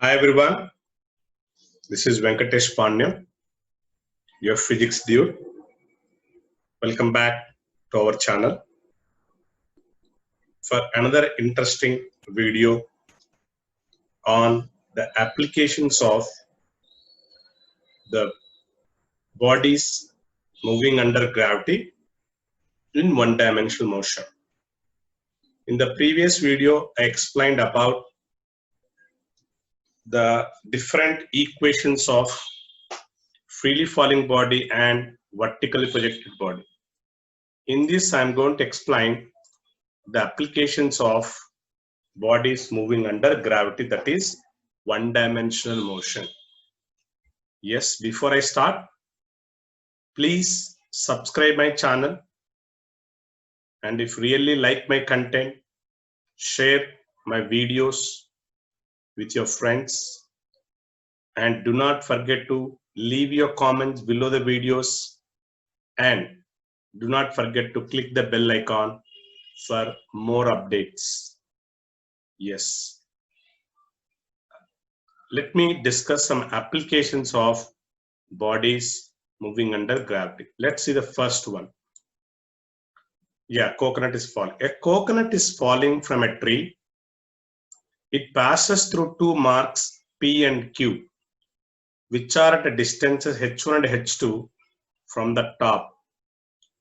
Hi everyone, this is Venkatesh Pandya, your physics dude. Welcome back to our channel for another interesting video on the applications of the bodies moving under gravity in one-dimensional motion. In the previous video, I explained about the different equations of freely falling body and vertically projected body. In this, I'm going to explain the applications of bodies moving under gravity, that is one-dimensional motion. Yes, before I start, please subscribe my channel, and if you really like my content, share my videos with your friends, and do not forget to leave your comments below the videos, and do not forget to click the bell icon for more updates. Yes. Let me discuss some applications of bodies moving under gravity. Let's see the first one. Yeah, coconut is falling. A coconut is falling from a tree. It passes through two marks P and Q, which are at a distances h1 and h2 from the top.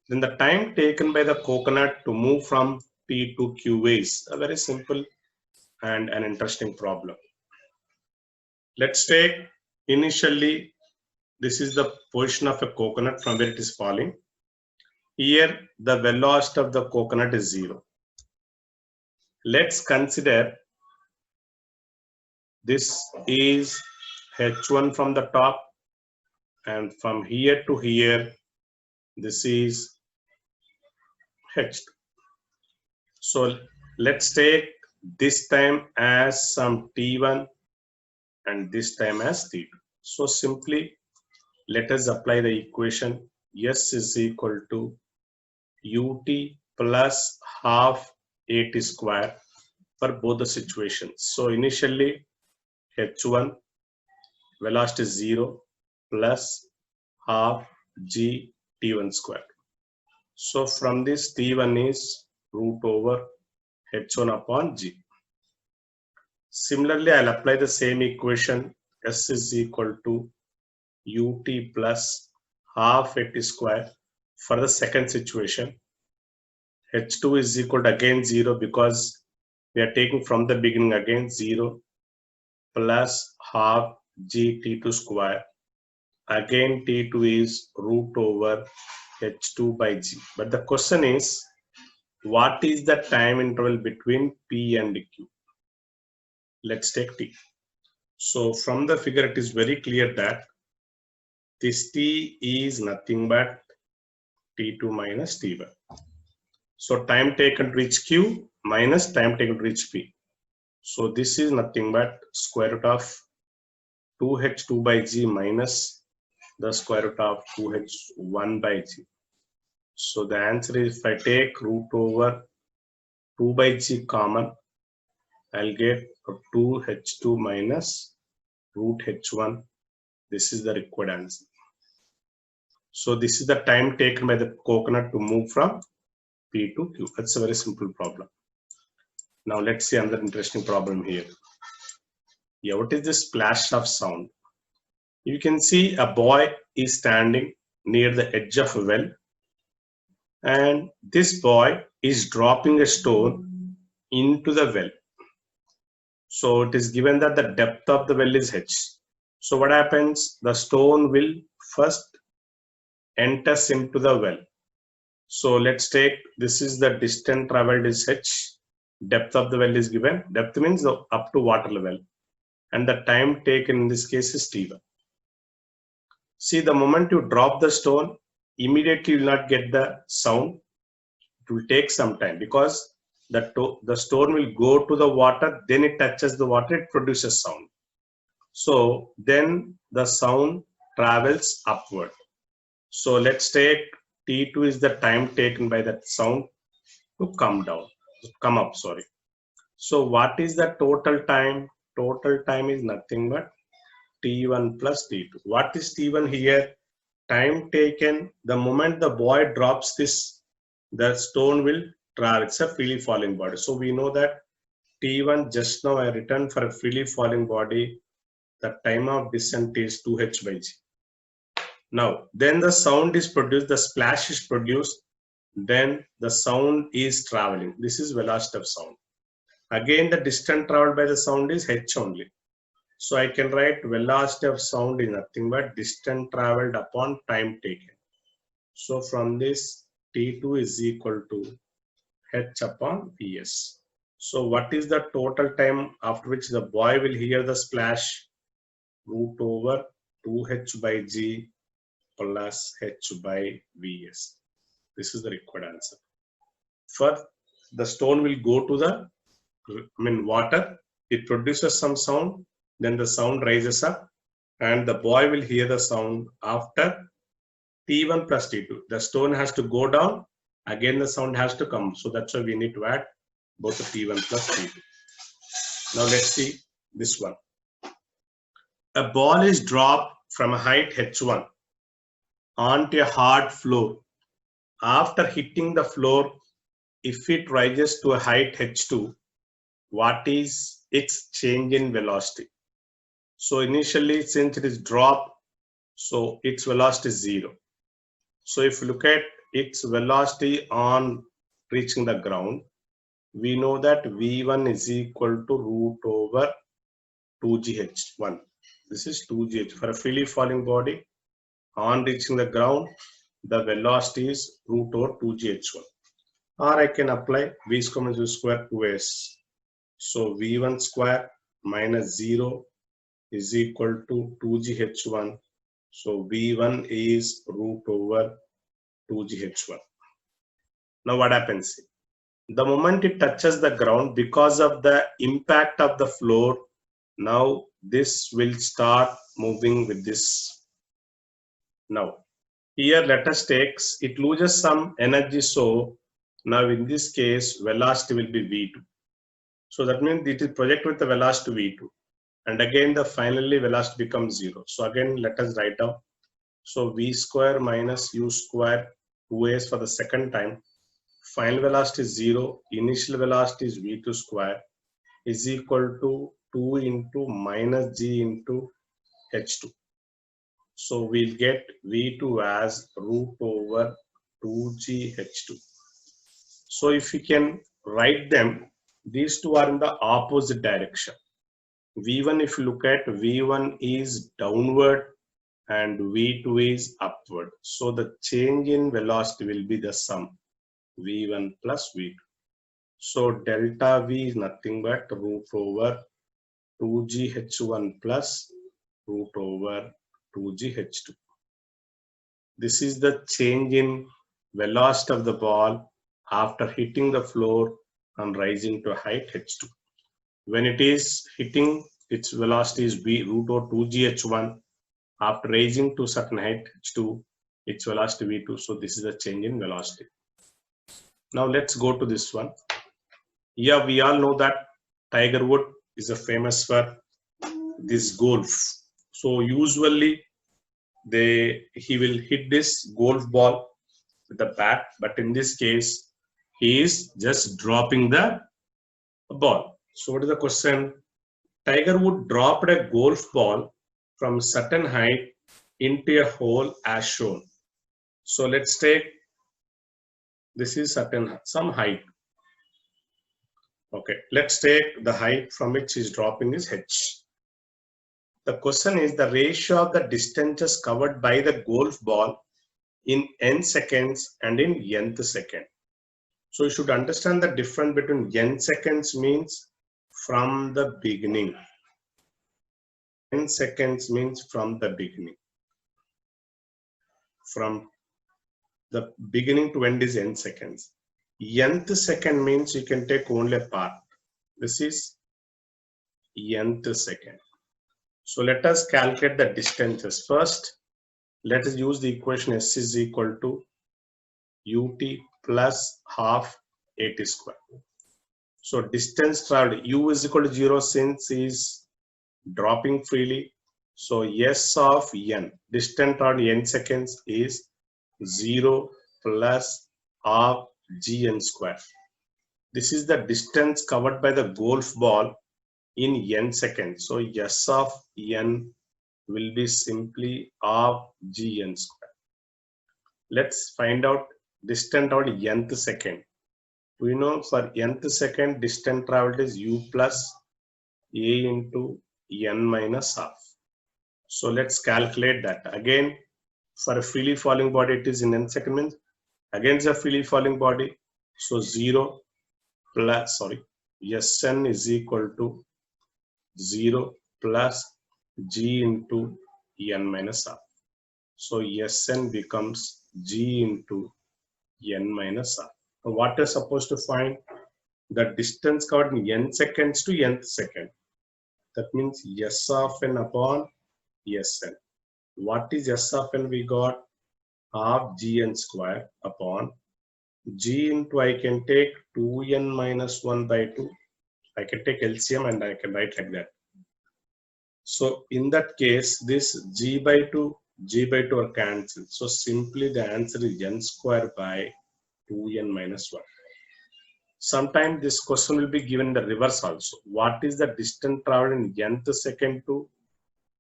Then the time taken by the coconut to move from P to Q is a very simple and an interesting problem. Let's take initially, this is the position of a coconut from where it is falling. Here, the velocity of the coconut is 0. Let's consider this is h1 from the top, and from here to here, this is h2. So let's take this time as some t1 and this time as t2. So simply, let us apply the equation. S is equal to ut plus half at square for both the situations. So initially h1 velocity is 0 plus half g t1 square. So from this t1 is root over h1 upon g. Similarly, I'll apply the same equation. S is equal to ut plus half at square for the second situation. h2 is equal to again 0 because we are taking from the beginning again 0 plus half g t2 square. Again t2 is root over h2 by g. But the question is, what is the time interval between p and q? Let's take t. So from the figure, it is very clear that this t is nothing but t2 minus t1. So time taken to reach q minus time taken to reach p. So this is nothing but square root of 2h2 by g minus the square root of 2h1 by g. So the answer is, if I take root over 2 by g common, I'll get 2h2 minus root h1. This is the required answer. So this is the time taken by the coconut to move from P to Q. That's a very simple problem. Now let's see another interesting problem here. Yeah, what is this splash of sound? You can see a boy is standing near the edge of a well, and this boy is dropping a stone into the well. So it is given that the depth of the well is h. So what happens? The stone will first enter into the well. So let's take, this is the distance traveled is h. Depth of the well is given. Depth means up to water level. And the time taken in this case is t1. See, the moment you drop the stone, immediately you will not get the sound. It will take some time because the stone will go to the water, then it touches the water, it produces sound. So then the sound travels upward. So let's take t2 is the time taken by that sound to come up. So what is the total time total time is nothing but t1 plus t2. What is t1 here? Time taken. The moment the boy drops this, the stone will travel. It's a freely falling body. So we know that t1 just now I written for a freely falling body. The time of descent is 2h by g. Now, then the sound is produced, the splash is produced, then the sound is traveling. This is velocity of sound. Again, the distance traveled by the sound is h only. So I can write velocity of sound is nothing but distance traveled upon time taken. So from this, t2 is equal to h upon vs. So what is the total time after which the boy will hear the splash? Root over 2h by g plus h by vs. This is the required answer. First, the stone will go to the water. It produces some sound. Then the sound rises up, and the boy will hear the sound after t1 plus t2. The stone has to go down. Again, the sound has to come. So that's why we need to add both the t1 plus t2. Now let's see this one. A ball is dropped from a height h1 onto a hard floor. After hitting the floor, if it rises to a height h2, what is its change in velocity? So initially, since it is dropped, so its velocity is 0. So if you look at its velocity on reaching the ground, we know that v1 is equal to root over 2gh1. This is 2gh. For a freely falling body, on reaching the ground, the velocity is root over 2gh1. Or I can apply v square minus u square 2s. So v1 square minus 0 is equal to 2gh1. So v1 is root over 2gh1. Now what happens? The moment it touches the ground, because of the impact of the floor, now this will start moving with this. Now here let us take, it loses some energy. So now in this case, velocity will be v2. So that means it is projected with the velocity v2. And again, the finally velocity becomes 0. So again, let us write down. So v square minus u square 2s for the second time. Final velocity is 0. Initial velocity is v2 square is equal to 2 into minus g into h2. So we'll get v2 as root over 2gh2. So if we can write them, these two are in the opposite direction. v1, if you look at, v1 is downward and v2 is upward. So the change in velocity will be the sum, v1 plus v2. So delta v is nothing but root over 2gh1 plus root over 2gh2. This is the change in velocity of the ball after hitting the floor and rising to height h2. When it is hitting, its velocity is v root over 2gh1. After raising to certain height h2, its velocity v2. So this is the change in velocity. Now let's go to this one. Yeah, we all know that Tiger Woods is famous for this golf. So usually he will hit this golf ball with the bat, but in this case he is just dropping the ball. So what is the question? Tiger Woods dropped a golf ball from certain height into a hole as shown. So let's take, this is some height. Okay, let's take the height from which he is dropping is h. The question is the ratio of the distances covered by the golf ball in n seconds and in nth second. So you should understand the difference between n seconds means from the beginning. N seconds means from the beginning. From the beginning to end is n seconds. Nth second means you can take only a part. This is nth second. So let us calculate the distances. First, let us use the equation S is equal to ut plus half at square. So distance traveled, u is equal to 0 since is dropping freely. So S of n, distant on n seconds is 0 plus half gn square. This is the distance covered by the golf ball in n seconds. So S of n will be simply half gn square. Let's find out distance on nth second. We know for nth second distance traveled is u plus a into n minus half. So let's calculate that. Again, for a freely falling body, it is in n second means against a freely falling body. So 0 plus, Sn is equal to 0 plus g into n minus half. So Sn becomes g into n minus half. So what is supposed to find? The distance covered in n seconds to nth second. That means S of n upon Sn. What is S of n? We got half gn square upon g into, I can take 2n minus 1 by 2. I can take LCM and I can write like that. So in that case, this g by 2 are cancelled. So simply the answer is n square by 2n minus 1. Sometimes this question will be given in the reverse also. What is the distance traveled in nth second to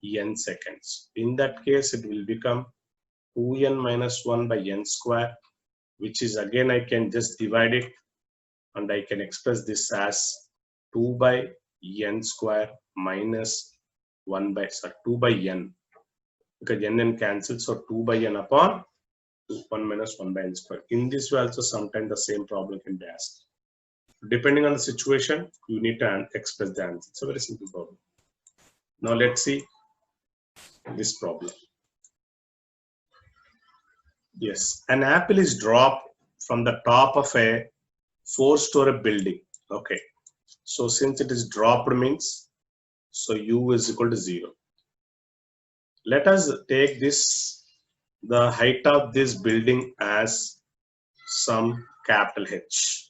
n seconds? In that case, it will become 2n minus 1 by n square, which is again I can just divide it and I can express this as 2 by n square minus 2 by n, because n cancels, so 2 by n upon 1 minus 1 by n square. In this way also sometimes the same problem can be asked. Depending on the situation, you need to express the answer. It's a very simple problem. Now let's see this problem. Yes, an apple is dropped from the top of a 4-story building. Okay, so since it is dropped means, so u is equal to 0. Let us take this, the height of this building as some capital H.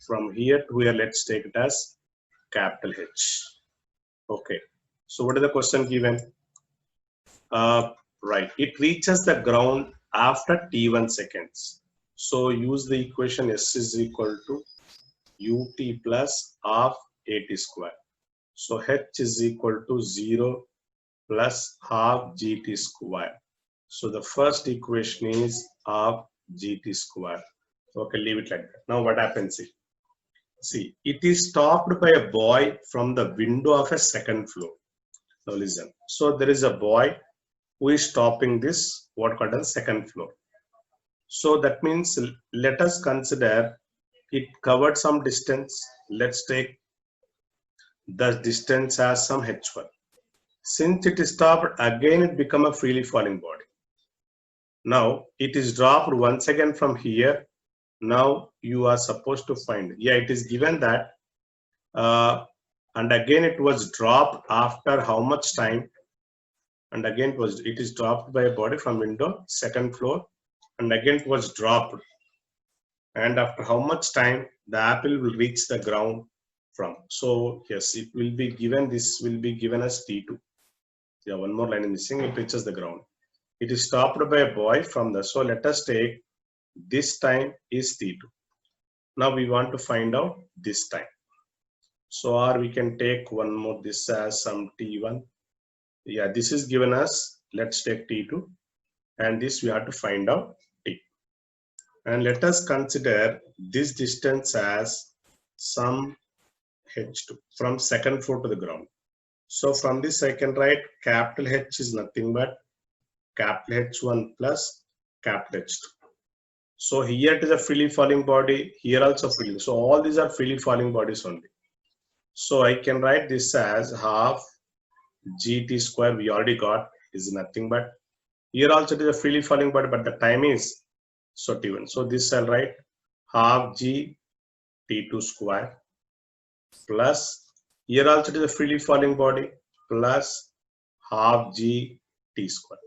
From here to here, let's take it as capital H. Okay, so what is the question given? Right, it reaches the ground after t1 seconds. So use the equation S is equal to ut plus half at square. So H is equal to 0 plus half gt square. So the first equation is half gt square. Okay, leave it like that. Now what happens? See, it is stopped by a boy from the window of a second floor. Now listen. So there is a boy who is stopping this, what called as second floor. So that means let us consider it covered some distance. Let's take the distance as some h1. Since it is stopped, again it become a freely falling body. Now it is dropped once again from here. Now you are supposed to find, it is given that and again it was dropped after how much time, and again it is dropped by a body from window second floor, and again it was dropped, and after how much time the apple will reach the ground from. So yes, it will be given, this will be given as t2. One more line is missing. It reaches the ground. It is stopped by a boy from the, so let us take this time is t2. Now we want to find out this time. So or we can take one more, this as some t1. This is given as, let's take t2, and this we have to find out t. And let us consider this distance as some h2 from second floor to the ground. So from this I can write capital H is nothing but capital H1 plus capital H2. So here it is a freely falling body, here also freely. So all these are freely falling bodies only. So I can write this as half gt square, we already got, is nothing but, here also it is a freely falling body, but the time is so t1. So this I'll write half g t2 square plus, here also it is a freely falling body, plus half g t square.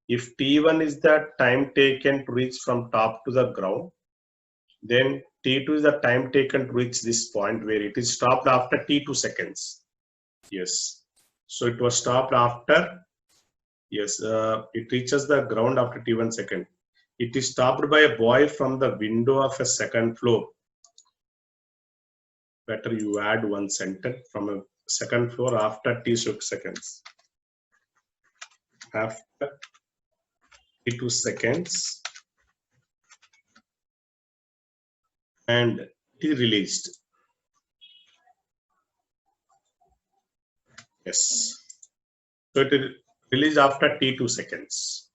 If t1 is the time taken to reach from top to the ground, then t2 is the time taken to reach this point where it is stopped after t2 seconds. Yes. So it was stopped after, yes, it reaches the ground after t1 second. It is stopped by a boy from the window of a second floor. Better you add one sentence from a second floor after t6 seconds. After t2 seconds and t released. Yes. So it is released after t2 seconds.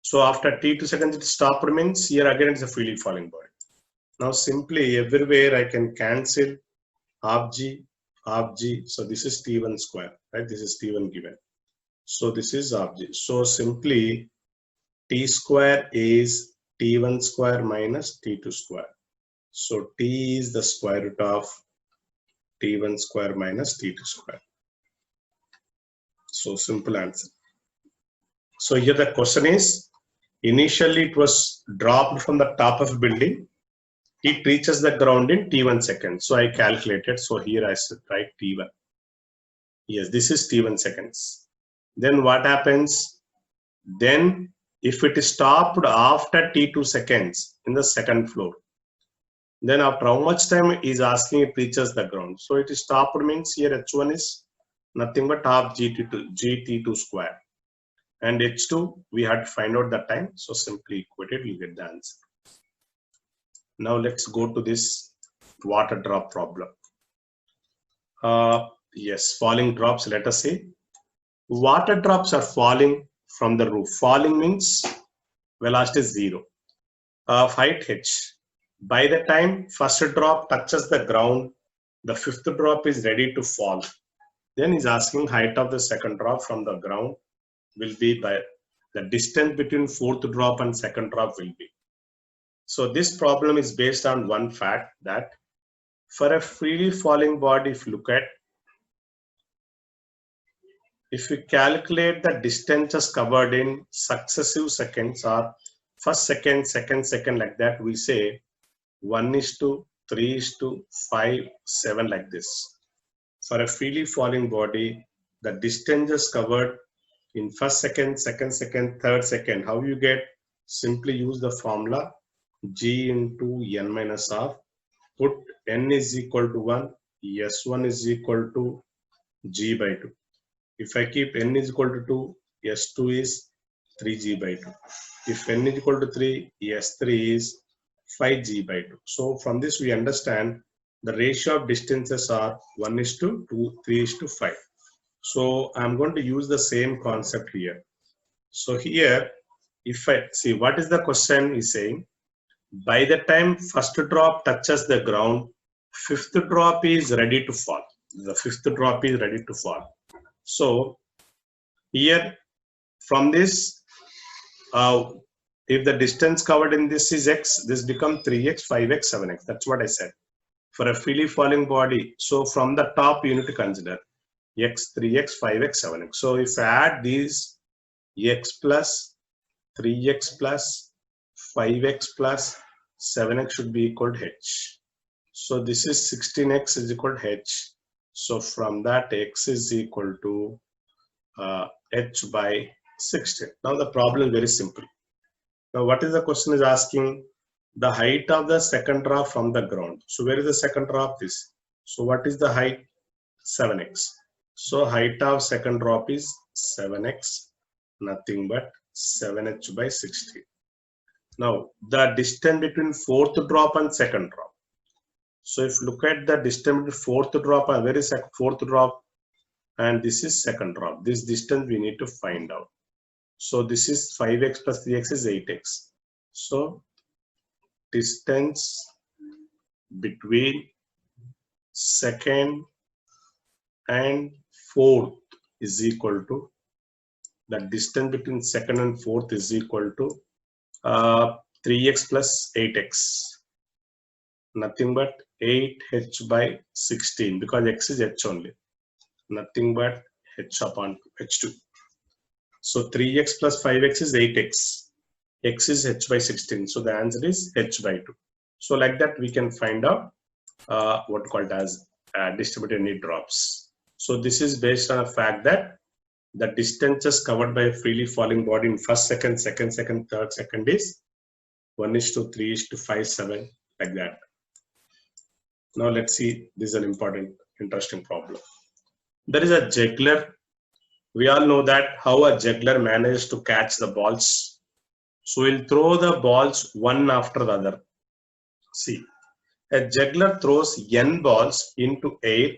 So after t2 seconds it stopped means here again it's a freely falling body. Now simply everywhere I can cancel half g, half g. So this is t1 square, right? This is t1 given. So this is half g. So simply t square is t1 square minus t2 square. So t is the square root of t1 square minus t2 square. So simple answer. So here the question is, initially it was dropped from the top of building. It reaches the ground in t1 seconds. So I calculated. So here I should write t1. Yes, this is t1 seconds. Then what happens? Then if it is stopped after t2 seconds in the second floor, then after how much time is asking it reaches the ground. So it is stopped means here h1 is nothing but half gt2 square. And h2 we had to find out the time. So simply equate it, you get the answer. Now let's go to this water drop problem. Yes, falling drops, let us say. Water drops are falling from the roof. Falling means velocity is 0. Height h. By the time first drop touches the ground, the fifth drop is ready to fall. Then he's asking height of the second drop from the ground will be by the distance between fourth drop and second drop will be. So this problem is based on one fact that for a freely falling body, if you look at, if we calculate the distances covered in successive seconds or first second, second, second like that, we say 1:3:5:7 like this. For a freely falling body, the distances covered in first second, second second, third second, how you get? Simply use the formula g into n minus half. Put n is equal to 1, s1 is equal to g by 2. If I keep n is equal to 2, s2 is 3g by 2. If n is equal to 3, s3 is 5g by 2. So from this we understand the ratio of distances are 1:2, 3:5. So I'm going to use the same concept here. So here, if I see what is the question is saying, by the time first drop touches the ground, fifth drop is ready to fall. The fifth drop is ready to fall. So here from this, if the distance covered in this is x, this becomes 3x, 5x, 7x. That's what I said. For a freely falling body, so from the top you need to consider x, 3x, 5x, 7x. So if I add these, x plus 3x plus 5x plus 7x should be equal to h. So this is 16x is equal to h. So from that x is equal to h by 16. Now the problem is very simple. Now what is the question is asking? The height of the second drop from the ground. So where is the second drop? This. So what is the height? 7x. So height of second drop is 7x, nothing but 7h by 16. Now the distance between fourth drop and second drop. So if you look at the distance between fourth drop and where is fourth drop, and this is second drop. This distance we need to find out. So this is 5x plus 3x is 8x. So distance between second and fourth is equal to, the distance between second and fourth is equal to 3x plus 8x, nothing but 8h by 16, because x is h only, nothing but h upon h2. So 3x plus 5x is 8x, x is h by 16, so the answer is h by 2. So like that we can find out what called as distributed need drops. So this is based on the fact that the distances covered by a freely falling body in first second, second second, third second is 1:3:5, 7, like that. Now let's see, this is an important, interesting problem. There is a juggler. We all know that how a juggler manages to catch the balls. So we'll throw the balls one after the other. See, a juggler throws n balls into air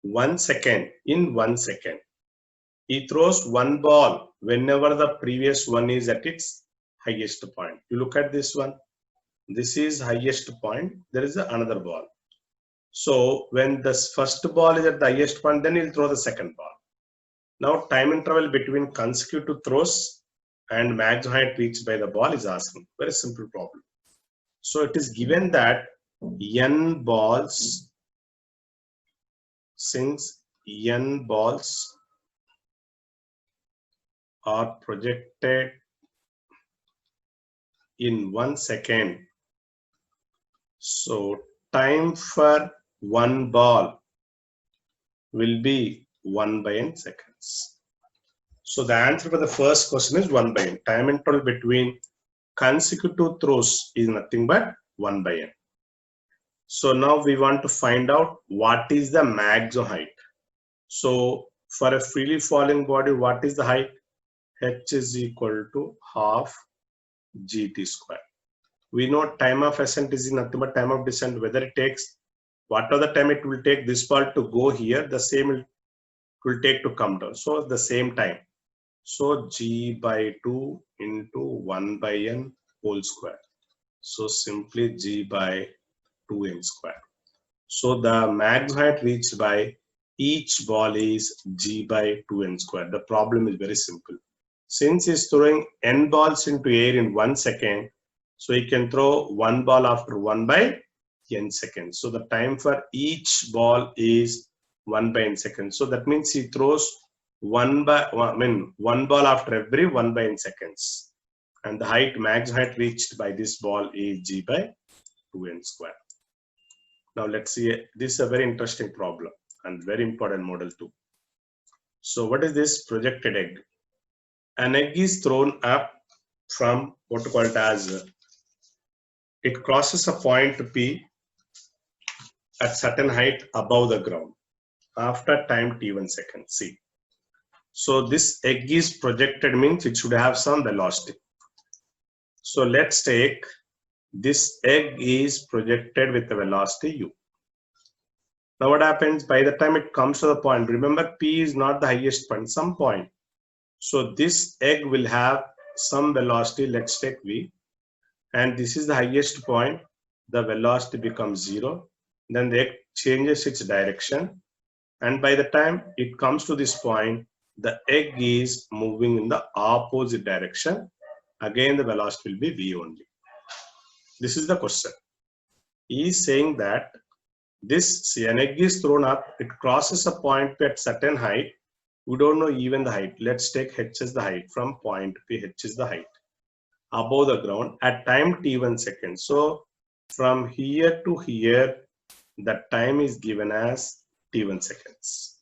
1 second in 1 second. He throws one ball whenever the previous one is at its highest point. You look at this one. This is highest point. There is another ball. So when the first ball is at the highest point, then he'll throw the second ball. Now time interval between consecutive throws and max height reached by the ball is asking. Very simple problem. So it is given that n balls, since n balls are projected in 1 second, so time for one ball will be 1 by n seconds. So the answer for the first question is 1 by n. Time interval between consecutive throws is nothing but 1 by n. So now we want to find out what is the maximum height. So for a freely falling body, what is the height? H is equal to half gt square. We know time of ascent is nothing but time of descent. Whether it takes, whatever the time it will take this ball to go here, the same it will take to come down. So the same time. So g by 2 into 1 by n whole square. So simply g by 2n square. So the max height reached by each ball is g by 2n square. The problem is very simple. Since he's throwing n balls into air in 1 second, so he can throw one ball after 1 by n seconds. So the time for each ball is 1 by n seconds. So that means he throws one ball after every 1 by n seconds. And the height, max height reached by this ball is g by 2n square. Now let's see, this is a very interesting problem and very important model too. So what is this projected egg? An egg is thrown up from what we call it as, it crosses a point P at certain height above the ground after time t1 seconds. See, so this egg is projected means it should have some velocity. So let's take this egg is projected with the velocity u. Now what happens by the time it comes to the point? Remember, P is not the highest point, some point. So this egg will have some velocity, let's take v, and this is the highest point. The velocity becomes 0. Then the egg changes its direction, and by the time it comes to this point, the egg is moving in the opposite direction. Again, the velocity will be v only. This is the question. He is saying that this, see, an egg is thrown up, it crosses a point at certain height. We don't know even the height. Let's take h as the height from point P. H is the height above the ground at time t1 seconds. So from here to here, the time is given as t1 seconds.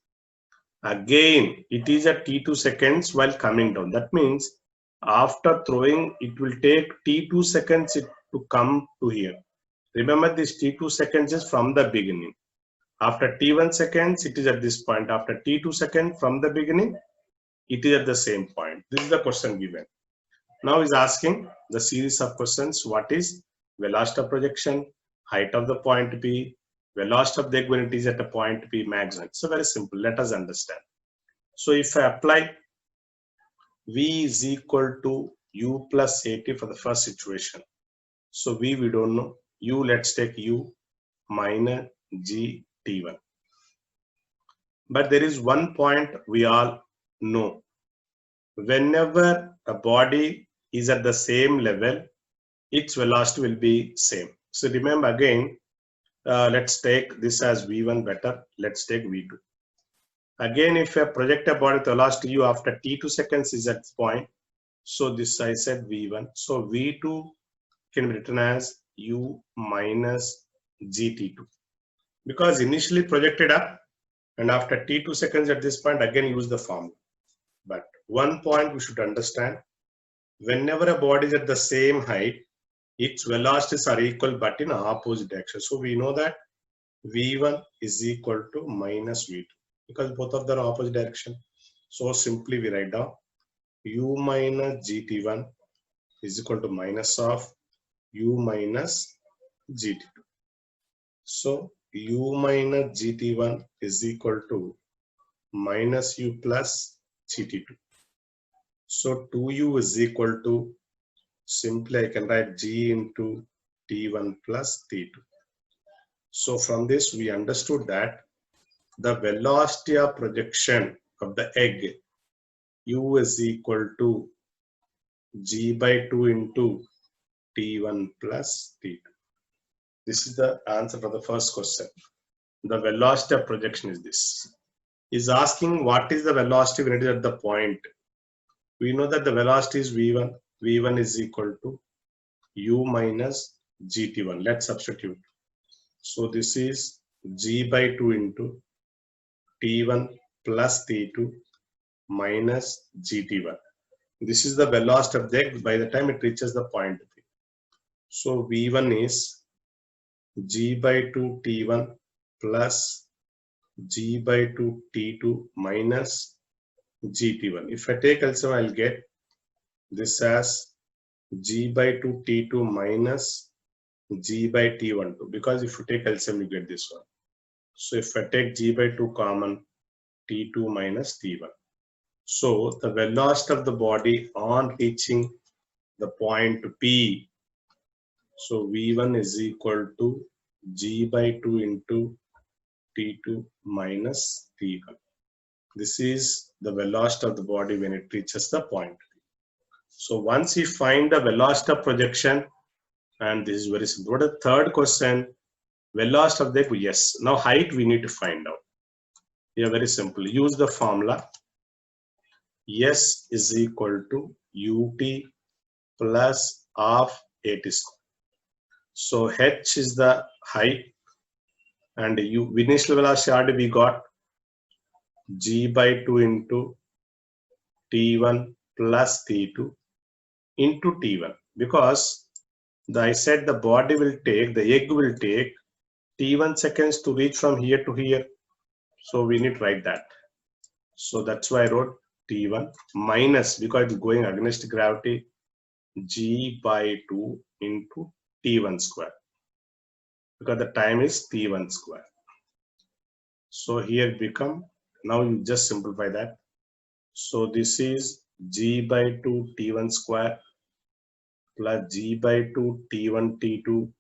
Again, it is at t2 seconds while coming down. That means after throwing, it will take t2 seconds to come to here. Remember, this t2 seconds is from the beginning. After t1 seconds, it is at this point. After t2 seconds from the beginning, it is at the same point. This is the question given. Now is asking the series of questions. What is velocity of projection, height of the point P, velocity of the egg when it is at a point P, max height. So very simple. Let us understand. So if I apply V is equal to U plus AT for the first situation. So V we don't know. U, let's take U minus G T1. But there is one point we all know. Whenever a body is at the same level, its velocity will be same. So remember again, let's take this as V1 better. Let's take V2. Again, if I project a body with velocity U after T2 seconds is at this point, so this I said V1. So V2 can be written as U minus GT2. Because initially projected up, And after t2 seconds at this point, again use the formula. But one point we should understand, whenever a body is at the same height, its velocities are equal but in opposite direction. So we know that v1 is equal to minus v2 because both of them are opposite direction. So simply we write down u minus gt1 is equal to minus of u minus gt2. So u minus gt1 is equal to minus u plus gt2. So 2u is equal to, simply I can write g into t1 plus t2. So from this we understood that the velocity of projection of the egg u is equal to g by 2 into t1 plus t2. This is the answer for the first question. The velocity of projection is this. Is asking what is the velocity when it is at the point. We know that the velocity is v1. v1 is equal to u minus gt1. Let's substitute. So this is g by 2 into t1 plus t2 minus gt1. This is the velocity of the egg by the time it reaches the point. So v1 is g by 2 t1 plus g by 2 t2 minus gt1. If I take LCM, I'll get this as g by 2 t2 minus g by t1 2, because if you take LCM you get this one. So if I take g by 2 common, t2 minus t1. So the velocity of the body on reaching the point P, so v1 is equal to g by 2 into t2 minus t1. This is the velocity of the body when it reaches the point. So once you find the velocity of projection, and this is very simple. What the third question? Velocity of the egg, yes. Now height we need to find out. Yeah, very simple. Use the formula. S is equal to ut plus half at square. So h is the height, and initial velocity already we got g by 2 into t1 plus t2 into t1, because I said the body will take, the egg will take t1 seconds to reach from here to here. So we need to write that. So that's why I wrote t1 minus, because it's going against gravity, g by 2 into t1 square, because the time is t1 square. So here become, now you just simplify that. So this is g by 2 t1 square plus g by 2 t1 t2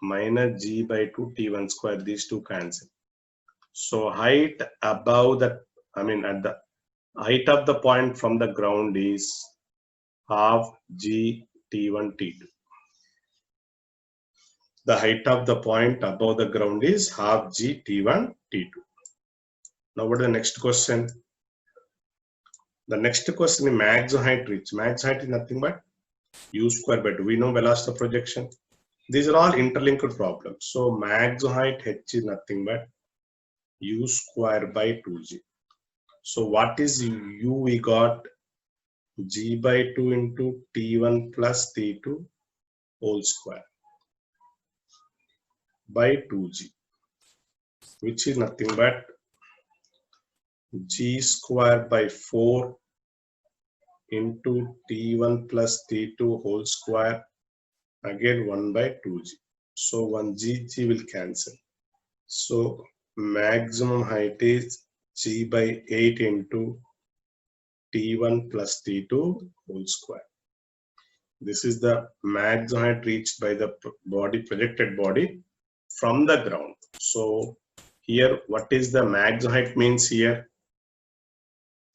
minus g by 2 t1 square. These two cancel. So height above the, at the height of the point from the ground is half g t1 t2. The height of the point above the ground is half g t1 t2. Now what is the next question? The next question is maximum height reach. Maximum height is nothing but u square by 2. We know velocity of projection. These are all interlinked problems. So maximum height h is nothing but u square by 2g. So what is u? We got g by 2 into t1 plus t2 whole square by 2g, which is nothing but g square by 4 into t1 plus t2 whole square, again 1 by 2g. So 1g will cancel. So maximum height is g by 8 into t1 plus t2 whole square. This is the maximum height reached by the body, projected body from the ground. So here, what is the maximum height means here?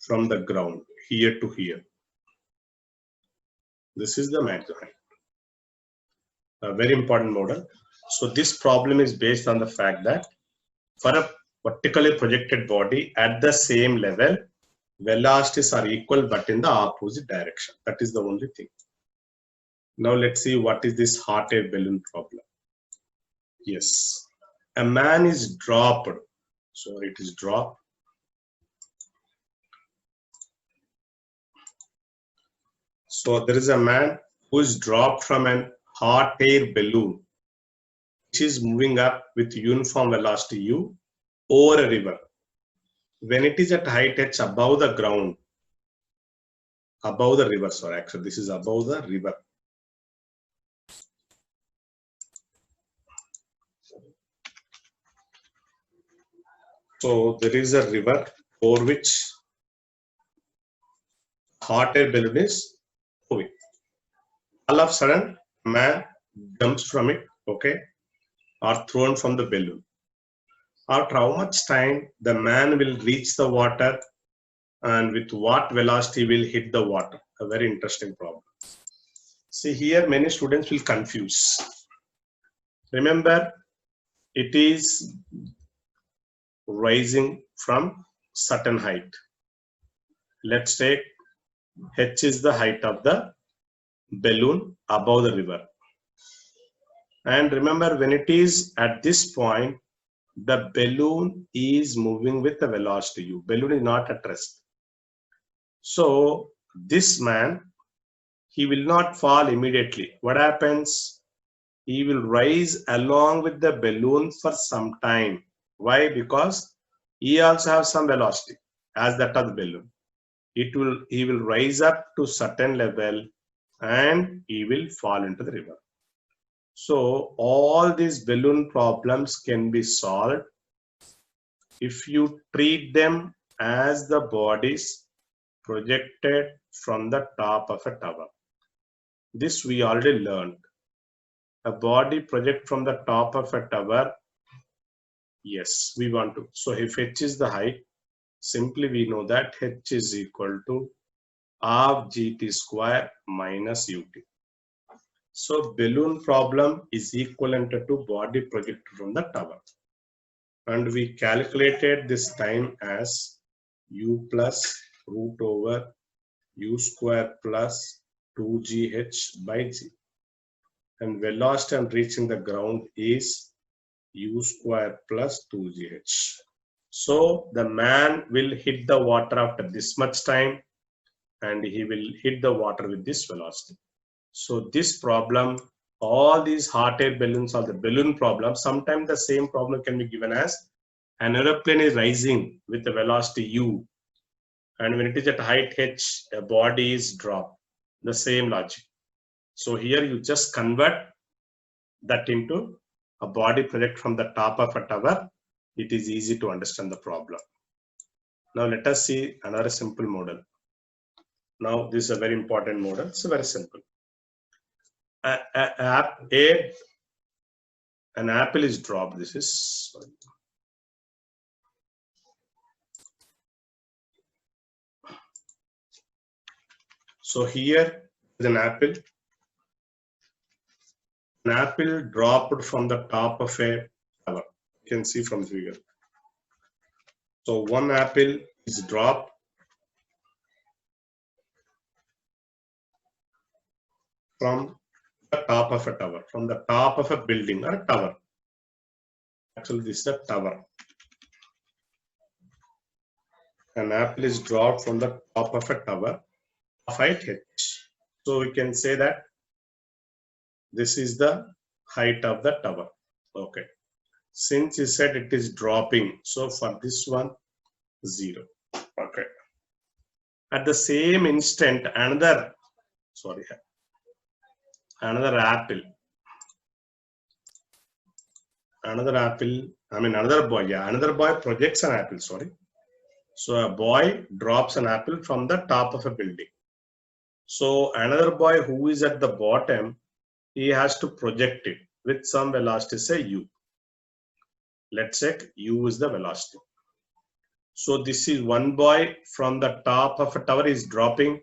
From the ground, here to here. This is the maximum height. A very important model. So this problem is based on the fact that for a vertically projected body at the same level, velocities are equal but in the opposite direction. That is the only thing. Now let's see what is this hot air balloon problem. Yes, a man is dropped. So it is drop. So there is a man who is dropped from an hot air balloon, which is moving up with uniform velocity u over a river. When it is at height h above the ground, above the river, sorry, actually this is above the river. So there is a river over which hot air balloon is moving. All of a sudden, man jumps from it, okay, or thrown from the balloon. After how much time the man will reach the water and with what velocity will hit the water? A very interesting problem. See here, many students will confuse. Remember, it is rising from certain height. Let's take h is the height of the balloon above the river. And remember, when it is at this point, the balloon is moving with the velocity u. Balloon is not at rest. So this man, he will not fall immediately. What happens? He will rise along with the balloon for some time. Why? Because he also has some velocity as that of the balloon. He will rise up to certain level and he will fall into the river. So all these balloon problems can be solved if you treat them as the bodies projected from the top of a tower. This we already learned. A body project from the top of a tower. Yes, we want to. So if h is the height, simply we know that h is equal to half gt square minus ut. So balloon problem is equivalent to body projected from the tower. And we calculated this time as u plus root over u square plus 2gh by g. And velocity on reaching the ground is u square plus 2gh. So the man will hit the water after this much time and he will hit the water with this velocity. So this problem, all these hot air balloons are the balloon problem. Sometimes the same problem can be given as an aeroplane is rising with the velocity u, and when it is at height h, a body is dropped. The same logic. So here you just convert that into a body project from the top of a tower. It is easy to understand the problem. Now let us see another simple model. Now this is a very important model. It's very simple. An apple is dropped. This is sorry. So here is an apple. An apple dropped from the top of a tower. You can see from the figure. So one apple is dropped from the top of a tower, from the top of a building or a tower. Actually, this is a tower. An apple is dropped from the top of a tower of height h. So we can say that this is the height of the tower. Okay. Since you said it is dropping, so for this one, 0. Okay. At the same instant, another apple, another boy projects an apple, sorry. So a boy drops an apple from the top of a building. So another boy who is at the bottom, he has to project it with some velocity, say u. Let's check u is the velocity. So this is one boy from the top of a tower is dropping.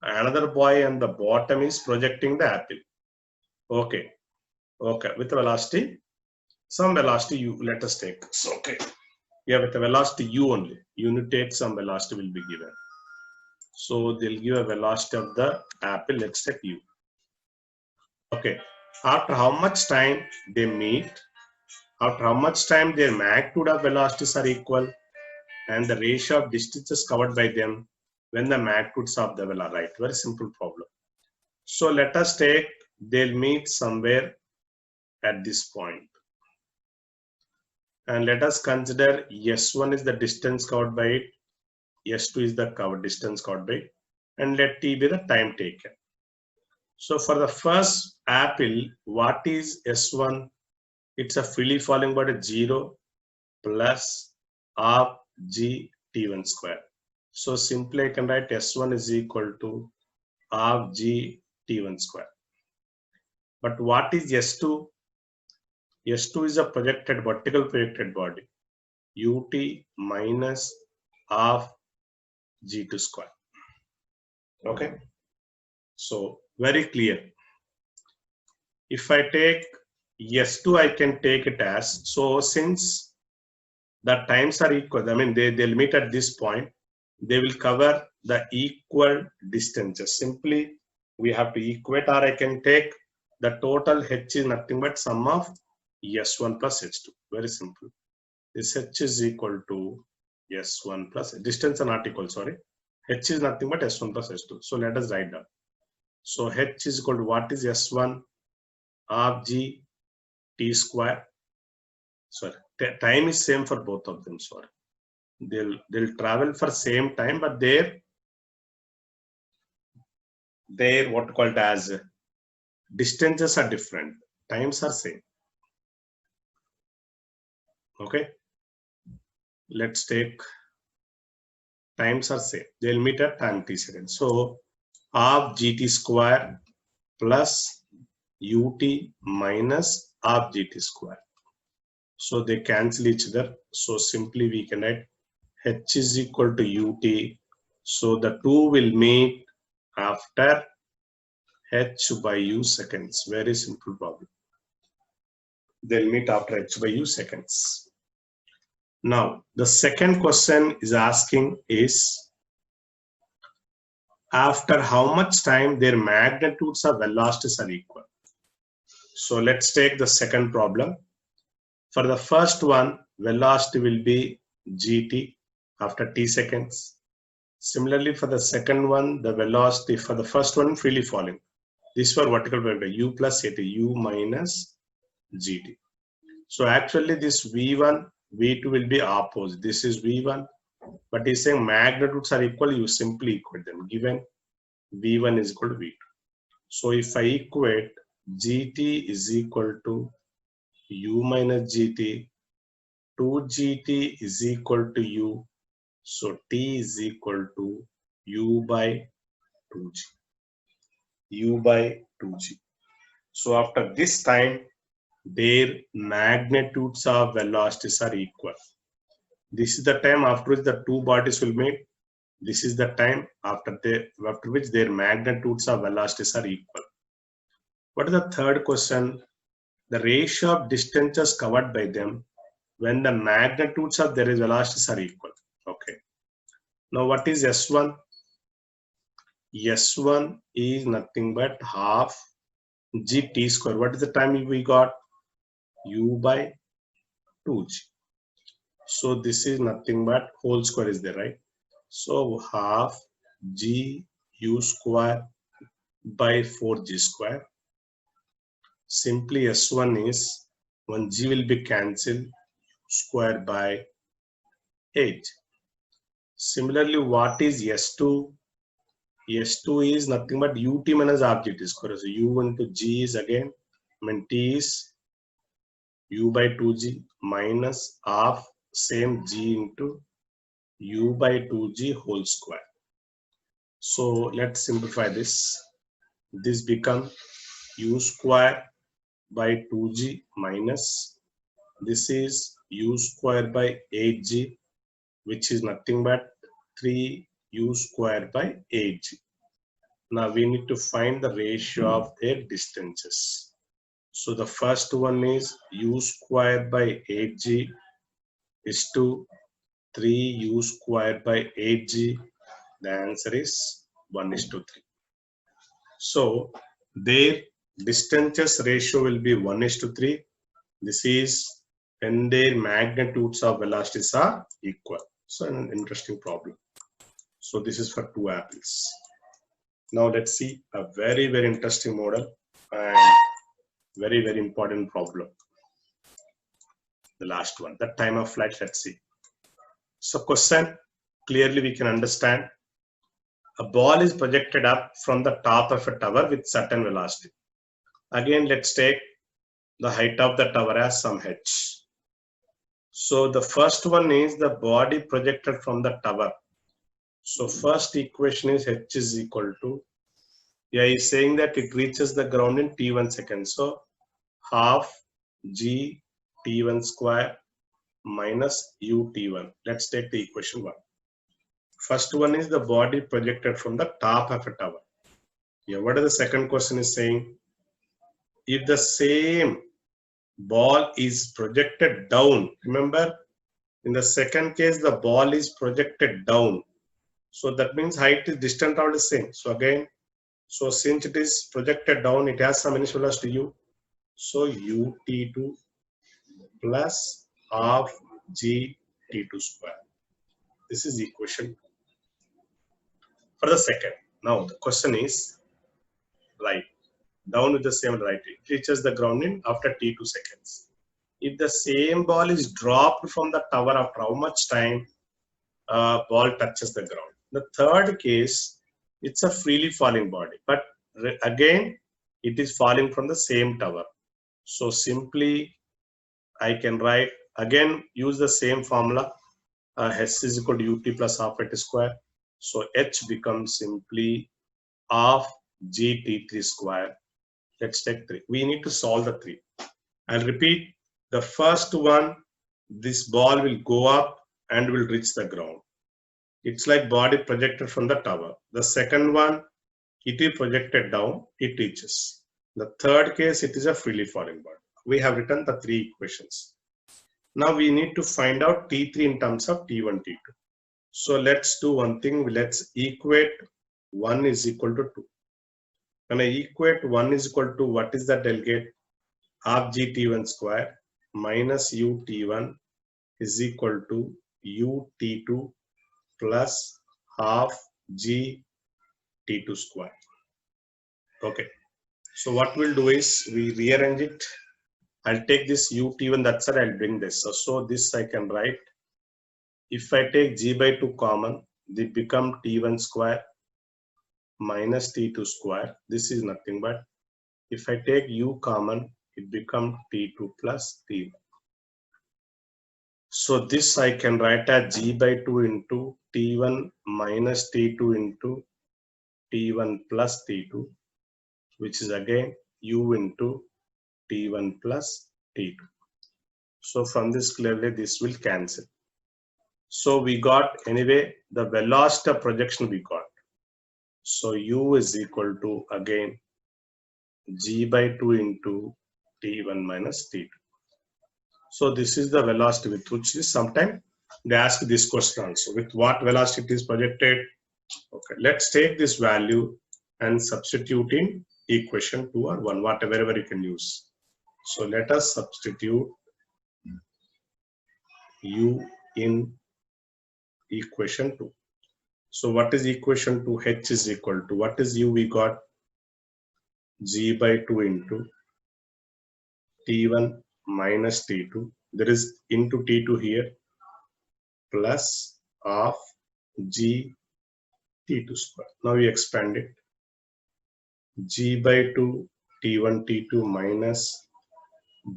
Another boy on the bottom is projecting the apple. Okay. Okay. With the velocity, some velocity u, let us take. So, okay. Yeah, with the velocity u only. Unit take some velocity will be given. So they'll give a velocity of the apple. Let's take u. Okay. After how much time they meet? after how much time their magnitude of velocities are equal, and the ratio of distances covered by them when the magnitudes of the well are right. Very simple problem. So let us take, they'll meet somewhere at this point. And let us consider S1 is the distance covered by it, S2 is the covered distance covered by it, and let T be the time taken. So for the first apple, what is S1? It's a freely falling body 0 plus half G T1 square. So simply I can write S1 is equal to half G T1 square. But what is S2? S2 is a projected, vertical projected body, ut minus half G2 square. Okay, so very clear. If I take S2, I can take it as, so since the times are equal, I mean they'll meet at this point, they will cover the equal distances. Simply we have to equate, or I can take the total H is nothing but sum of S1 plus H2. Very simple. This H is equal to S1 plus, distance are not equal, sorry. H is nothing but S1 plus S2. So let us write down. So H is equal to, what is S1? Half G T square. Sorry, time is same for both of them, sorry. They'll travel for same time, but their what called as distances are different, times are same. Okay, let's take times are same, they'll meet at time t seconds. So half gt square plus ut minus half gt square, so they cancel each other. So simply we can write h is equal to ut, so the two will meet after h by u seconds. Very simple problem. They'll meet after h by u seconds. Now the second question is asking is, after how much time their magnitudes of velocities are equal. So let's take the second problem. For the first one, velocity will be gt after t seconds. Similarly, for the second one, the velocity for the first one freely falling. This for vertical vector u plus at u minus gt. So actually this v1, v2 will be opposite. This is v1, but he's saying magnitudes are equal. You simply equate them. Given v1 is equal to v2. So if I equate gt is equal to u minus gt, 2gt is equal to u. So t is equal to u by 2g. U by 2g. So after this time, their magnitudes of velocities are equal. This is the time after which the two bodies will meet. This is the time after which their magnitudes of velocities are equal. What is the third question? The ratio of distances covered by them when the magnitudes of their velocities are equal. Okay. Now what is S1? S1 is nothing but half gt square. What is the time we got? U by 2g. So this is nothing but whole square is there, right? So half g u square by 4g square. Simply S1 is 1g will be cancelled, square by 8. Similarly, what is S2? S2 is nothing but ut minus half gt square. So u into g is again, t is u by 2g minus half same g into u by 2g whole square. So let's simplify this. This become u square by 2g minus, this is u square by 8g, which is nothing but 3u square by 8g. Now we need to find the ratio of their distances. So the first one is u square by 8g is to 3u square by 8g. The answer is 1:3. So their distances ratio will be 1:3. This is when their magnitudes of velocities are equal. So an interesting problem. So this is for two apples. Now let's see a very, very interesting model and very, very important problem. The last one, the time of flight, let's see. So question, clearly we can understand. A ball is projected up from the top of a tower with certain velocity. Again, let's take the height of the tower as some h. So the first one is the body projected from the tower. So first equation is h is equal to, yeah, he's saying that it reaches the ground in t1 seconds. So half g t1 square minus u t1. Let's take the equation 1. First one is the body projected from the top of a tower. Yeah, what is the second question is saying? If the same ball is projected down, remember in the second case the ball is projected down. So that means height is distant or the same. So again, so since it is projected down, it has some initial velocity u. So u t2 plus half g t2 square. This is equation for the second. Now the question is, right, down with the same right, it reaches the ground in after t2 seconds. If the same ball is dropped from the tower after how much time ball touches the ground? The third case, it's a freely falling body, but again, it is falling from the same tower. So simply, I can write, again, use the same formula, h is equal to ut plus half h square. So h becomes simply half gt3 square. Let's take 3. We need to solve the 3. I'll repeat. The first one, this ball will go up and will reach the ground. It's like body projected from the tower. The second one, it is projected down, it reaches. The third case, it is a freely falling body. We have written the 3 equations. Now we need to find out T3 in terms of T1, T2. So let's do one thing. Let's equate 1 is equal to 2. When I equate 1 is equal to, what is that I'll get? Half g t1 square minus u t1 is equal to u t2 plus half g t2 square. Okay. So what we'll do is we rearrange it. I'll take this u t1, that's it, I'll bring this. So this I can write. If I take g by 2 common, they become t1 square minus t2 square. This is nothing but, if I take u common, it becomes t2 plus t1. So this I can write as g by 2 into t1 minus t2 into t1 plus t2, which is again u into t1 plus t2. So from this clearly this will cancel. So we got anyway the velocity of projection we got. So u is equal to again g by 2 into t1 minus t2. So this is the velocity with which is sometime they ask this question also, with what velocity it is projected. Okay, let's take this value and substitute in equation 2 or 1, whatever you can use. So let us substitute u in equation 2. So what is equation 2? H is equal to, what is u we got? G by 2 into t1 minus t2. There is into t2 here plus of g t2 square. Now we expand it. G by 2 t1 t2 minus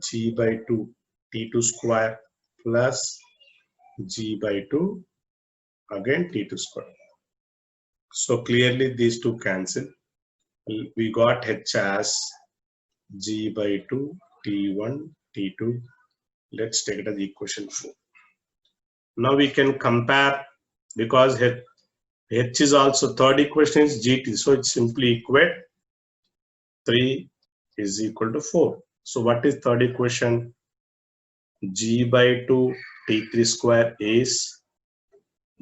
g by 2 t2 square plus g by 2 again t2 square. So clearly these two cancel. We got h as g by 2 t1 t2. Let's take it as equation 4. Now we can compare, because h is also, third equation is gt, so it's simply equate 3 is equal to 4. So what is third equation? G by 2 t3 square is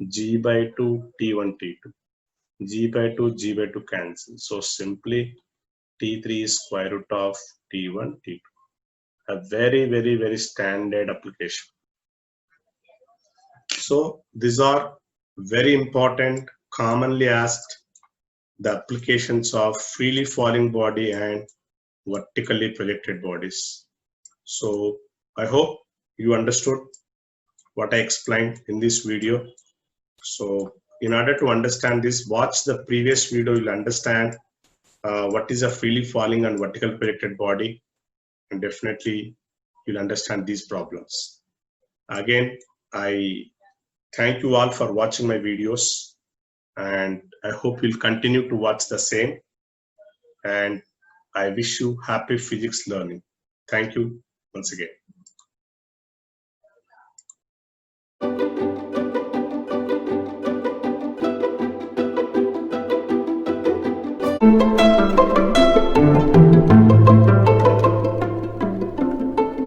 g by 2 t1 t2. G by 2 cancel. So simply t3 is square root of t1 t2. a very standard application. So these are very important, commonly asked, the applications of freely falling body and vertically projected bodies. So I hope you understood what I explained in this video. So in order to understand this, watch the previous video. You'll understand what is a freely falling and vertical projected body, and definitely you'll understand these problems. Again, I thank you all for watching my videos, and I hope you'll continue to watch the same, and I wish you happy physics learning. Thank you once again.